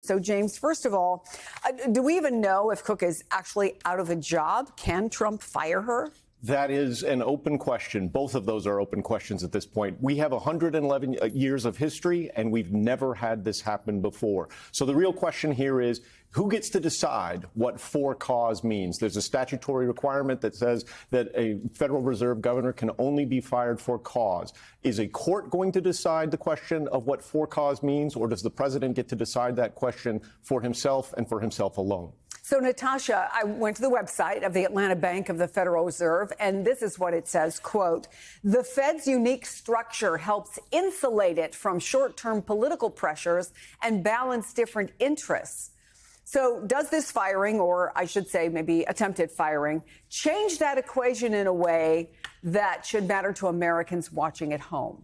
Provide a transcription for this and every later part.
So, James, first of all, do we even know if Cook is actually out of a job? Can Trump fire her? That is an open question. Both of those are open questions at this point. We have 111 years of history, and we've never had this happen before. So the real question here is, who gets to decide what for cause means? There's a statutory requirement that says that a Federal Reserve governor can only be fired for cause. Is a court going to decide the question of what for cause means, or does the president get to decide that question for himself and for himself alone? So, Natasha, I went to the website of the Atlanta Bank of the Federal Reserve, and this is what it says, quote, "The Fed's unique structure helps insulate it from short-term political pressures and balance different interests." So does this firing, or I should say maybe attempted firing, change that equation in a way that should matter to Americans watching at home?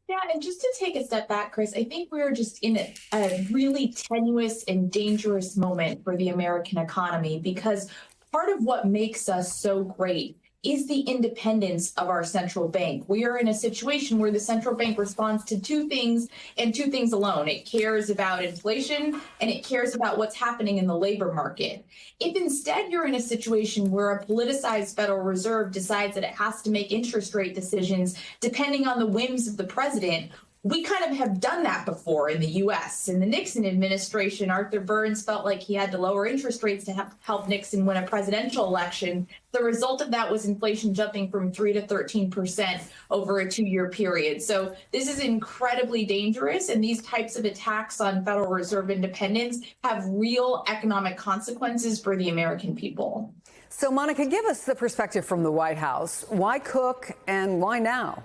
Yeah, and just to take a step back, Chris, I think we're just in a really tenuous and dangerous moment for the American economy, because part of what makes us so great is the independence of our central bank. We are in a situation where the central bank responds to two things and two things alone. It cares about inflation and it cares about what's happening in the labor market. If instead you're in a situation where a politicized Federal Reserve decides that it has to make interest rate decisions depending on the whims of the president, we kind of have done that before in the U.S. In the Nixon administration, Arthur Burns felt like he had to lower interest rates to help Nixon win a presidential election. The result of that was inflation jumping from 3% to 13% over a 2-year period. So this is incredibly dangerous, and these types of attacks on Federal Reserve independence have real economic consequences for the American people. So, Monica, give us the perspective from the White House. Why Cook and why now?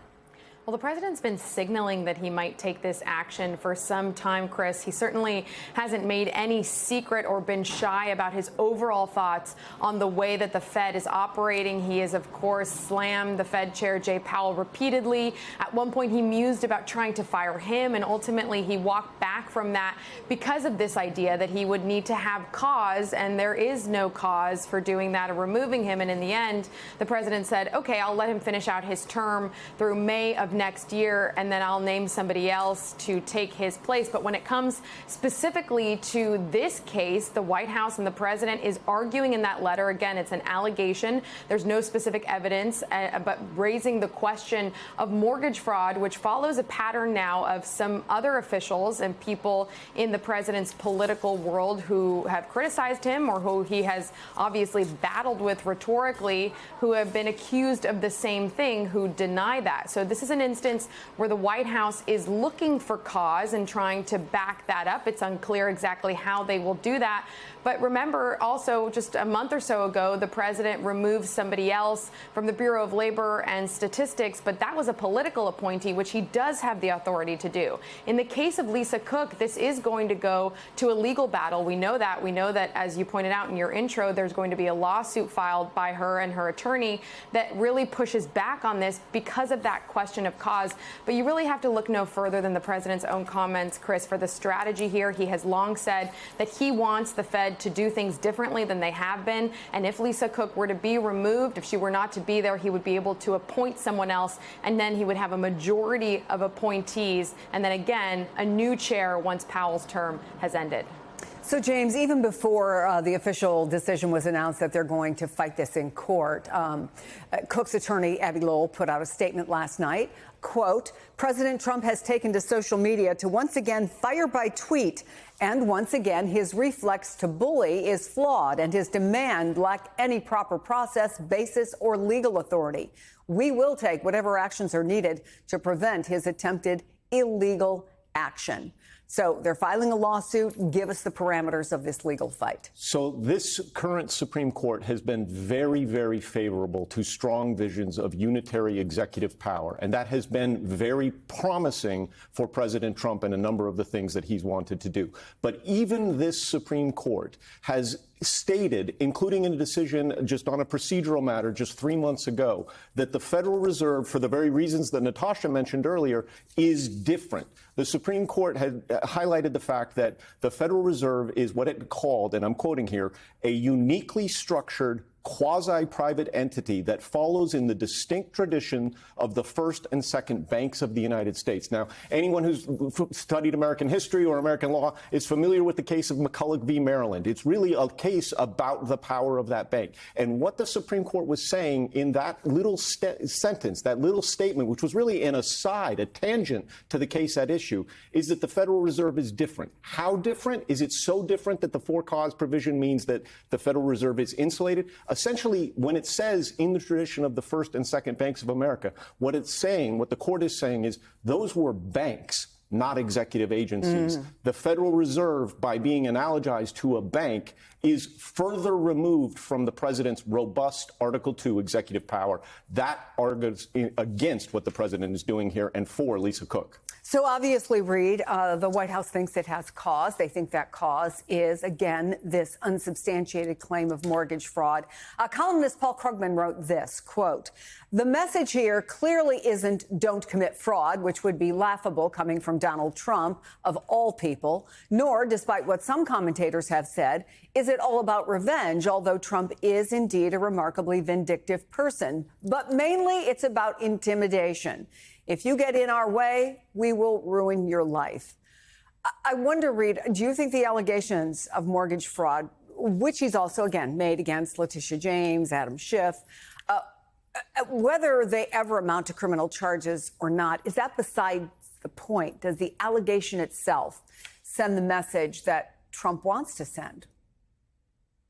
Well, the president's been signaling that he might take this action for some time, Chris. He certainly hasn't made any secret or been shy about his overall thoughts on the way that the Fed is operating. He has, of course, slammed the Fed chair, Jay Powell, repeatedly. At one point, he mused about trying to fire him, and ultimately he walked back from that because of this idea that he would need to have cause, and there is no cause for doing that or removing him. And in the end, the president said, OK, I'll let him finish out his term through May of next year, and then I'll name somebody else to take his place. But when it comes specifically to this case, the White House and the president is arguing in that letter. Again, it's an allegation. There's no specific evidence, but raising the question of mortgage fraud, which follows a pattern now of some other officials and people in the president's political world who have criticized him or who he has obviously battled with rhetorically, who have been accused of the same thing, who deny that. So this is an instance where the White House is looking for cause and trying to back that up. It's unclear exactly how they will do that. But remember, also, just a month or so ago, the president removed somebody else from the Bureau of Labor and Statistics, but that was a political appointee, which he does have the authority to do. In the case of Lisa Cook, this is going to go to a legal battle. We know that. We know that, as you pointed out in your intro, there's going to be a lawsuit filed by her and her attorney that really pushes back on this because of that question of cause. But you really have to look no further than the president's own comments, Chris, for the strategy here. He has long said that he wants the Fed to do things differently than they have been. And if Lisa Cook were to be removed, if she were not to be there, he would be able to appoint someone else. And then he would have a majority of appointees. And then again, a new chair once Powell's term has ended. So, James, even before the official decision was announced that they're going to fight this in court, Cook's attorney, Abby Lowell, put out a statement last night. Quote, "President Trump has taken to social media to once again fire by tweet. And once again, his reflex to bully is flawed and his demand lack any proper process, basis, or legal authority. We will take whatever actions are needed to prevent his attempted illegal action." So they're filing a lawsuit. Give us the parameters of this legal fight. So this current Supreme Court has been very, very favorable to strong visions of unitary executive power. And that has been very promising for President Trump and a number of the things that he's wanted to do. But even this Supreme Court has stated, including in a decision just on a procedural matter just 3 months ago, that the Federal Reserve, for the very reasons that Natasha mentioned earlier, is different. The Supreme Court had highlighted the fact that the Federal Reserve is what it called, and I'm quoting here, a uniquely structured quasi-private entity that follows in the distinct tradition of the first and second banks of the United States. Now, anyone who's studied American history or American law is familiar with the case of McCulloch v. Maryland. It's really a case about the power of that bank. And what the Supreme Court was saying in that little sentence, that little statement, which was really an aside, a tangent to the case at issue, is that the Federal Reserve is different. How different? Is it so different that the for-cause provision means that the Federal Reserve is insulated? Essentially, when it says in the tradition of the first and second banks of America, what it's saying, what the court is saying is those were banks, not executive agencies. The Federal Reserve, by being analogized to a bank, is further removed from the president's robust Article 2 executive power. That argues against what the president is doing here and for Lisa Cook. So obviously, Reed, the White House thinks it has cause. They think that cause is, again, this unsubstantiated claim of mortgage fraud. Columnist Paul Krugman wrote this, quote, "The message here clearly isn't don't commit fraud, which would be laughable coming from Donald Trump, of all people, nor, despite what some commentators have said, is it all about revenge, although Trump is indeed a remarkably vindictive person. But mainly it's about intimidation. If you get in our way, we will ruin your life." I wonder, Reed, do you think the allegations of mortgage fraud, which he's also, again, made against Letitia James, Adam Schiff, whether they ever amount to criminal charges or not, is that besides the point? Does the allegation itself send the message that Trump wants to send?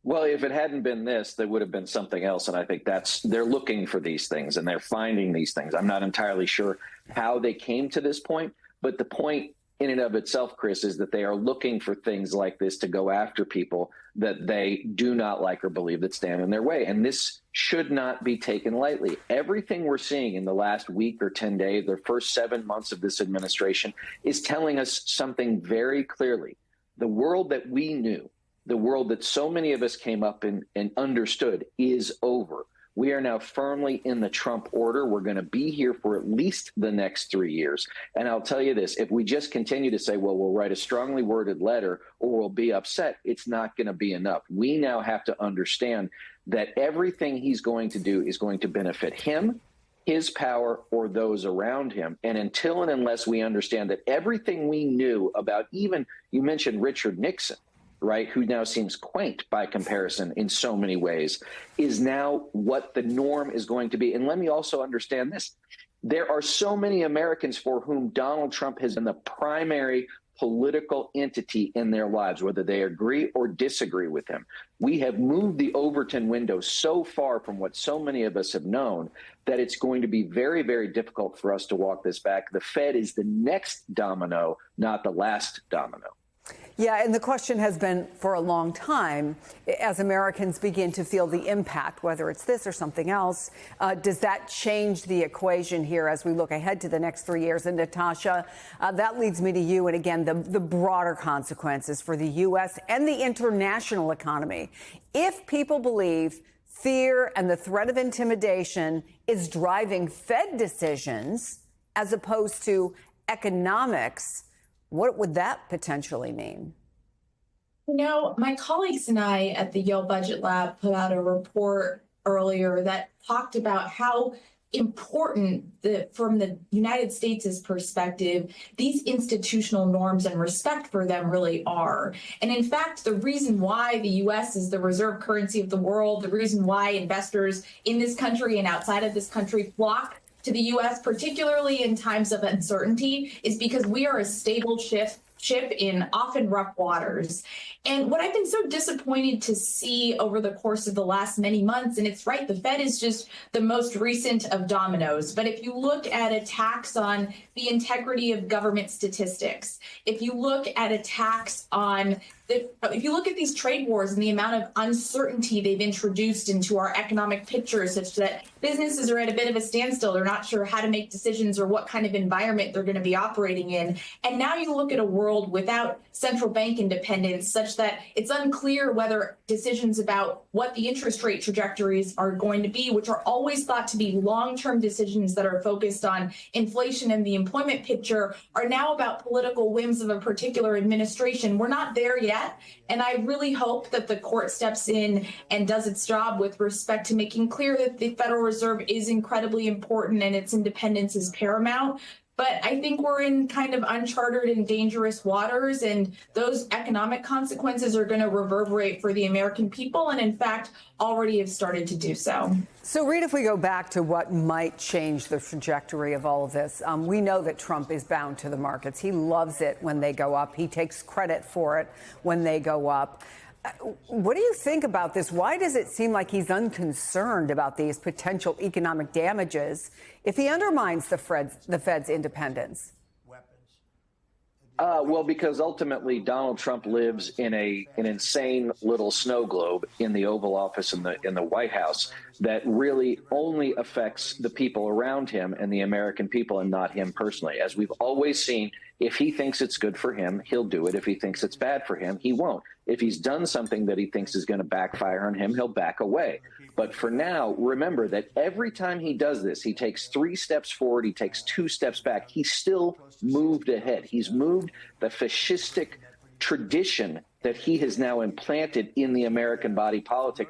Well, if it hadn't been this, there would have been something else. And I think they're looking for these things and they're finding these things. I'm not entirely sure how they came to this point, but the point in and of itself, Chris, is that they are looking for things like this to go after people that they do not like or believe that stand in their way. And this should not be taken lightly. Everything we're seeing in the last week or 10 days, the first 7 months of this administration, is telling us something very clearly. The world that we knew, the world that so many of us came up and understood, is over. We are now firmly in the Trump order. We're going to be here for at least the next 3 years. And I'll tell you this, if we just continue to say, well, we'll write a strongly worded letter or we'll be upset, it's not going to be enough. We now have to understand that everything he's going to do is going to benefit him, his power, or those around him. And until and unless we understand that everything we knew about, even you mentioned Richard Nixon, right, who now seems quaint by comparison in so many ways, is now what the norm is going to be. And let me also understand this. There are so many Americans for whom Donald Trump has been the primary political entity in their lives, whether they agree or disagree with him. We have moved the Overton window so far from what so many of us have known that it's going to be very, very difficult for us to walk this back. The Fed is the next domino, not the last domino. Yeah, and the question has been for a long time, as Americans begin to feel the impact, whether it's this or something else, does that change the equation here as we look ahead to the next 3 years? And Natasha, that leads me to you. And again, the broader consequences for the U.S. and the international economy. If people believe fear and the threat of intimidation is driving Fed decisions as opposed to economics, what would that potentially mean? You know, my colleagues and I at the Yale Budget Lab put out a report earlier that talked about how important, from the United States' perspective, these institutional norms and respect for them really are. And in fact, the reason why the U.S. is the reserve currency of the world, the reason why investors in this country and outside of this country flock to the U.S., particularly in times of uncertainty, is because we are a stable ship in often rough waters. And what I've been so disappointed to see over the course of the last many months, and it's right, the Fed is just the most recent of dominoes. But if you look at attacks on the integrity of government statistics, if you look at attacks on if you look at these trade wars and the amount of uncertainty they've introduced into our economic picture, such that businesses are at a bit of a standstill, they're not sure how to make decisions or what kind of environment they're going to be operating in. And now you look at a world without central bank independence, such that it's unclear whether decisions about what the interest rate trajectories are going to be, which are always thought to be long-term decisions that are focused on inflation and the employment picture, are now about political whims of a particular administration. We're not there yet. that. And I really hope that the court steps in and does its job with respect to making clear that the Federal Reserve is incredibly important and its independence is paramount. But I think we're in kind of uncharted and dangerous waters, and those economic consequences are going to reverberate for the American people, and in fact, already have started to do so. So, Reed, if we go back to what might change the trajectory of all of this, we know that Trump is bound to the markets. He loves it when they go up. He takes credit for it when they go up. What do you think about this? Why does it seem like he's unconcerned about these potential economic damages if he undermines the Fed's independence? Well, because ultimately Donald Trump lives in an insane little snow globe in the Oval Office in the White House that really only affects the people around him and the American people and not him personally. As we've always seen, if he thinks it's good for him, he'll do it. If he thinks it's bad for him, he won't. If he's done something that he thinks is going to backfire on him, he'll back away. But for now, remember that every time he does this, he takes 3 steps forward, he takes 2 steps back. He's still moved ahead. He's moved the fascistic tradition that he has now implanted in the American body politic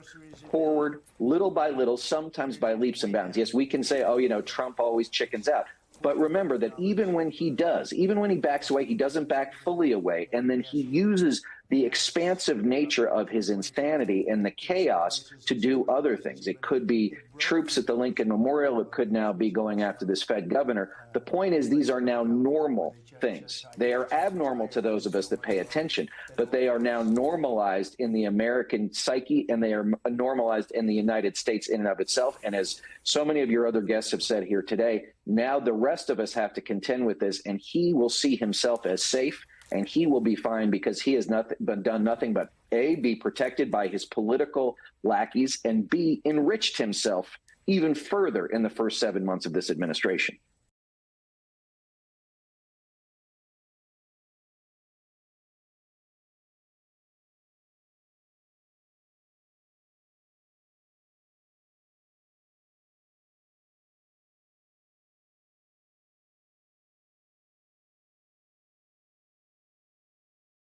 forward little by little, sometimes by leaps and bounds. Yes, we can say, oh, Trump always chickens out. But remember that even when he backs away, he doesn't back fully away. And then he uses the expansive nature of his insanity and the chaos to do other things. It could be troops at the Lincoln Memorial. It could now be going after this Fed governor. The point is, these are now normal things. They are abnormal to those of us that pay attention, but they are now normalized in the American psyche, and they are normalized in the United States in and of itself. And as so many of your other guests have said here today, now the rest of us have to contend with this, and he will see himself as safe, and he will be fine because he has done nothing but A, be protected by his political lackeys, and B, enriched himself even further in the first 7 months of this administration.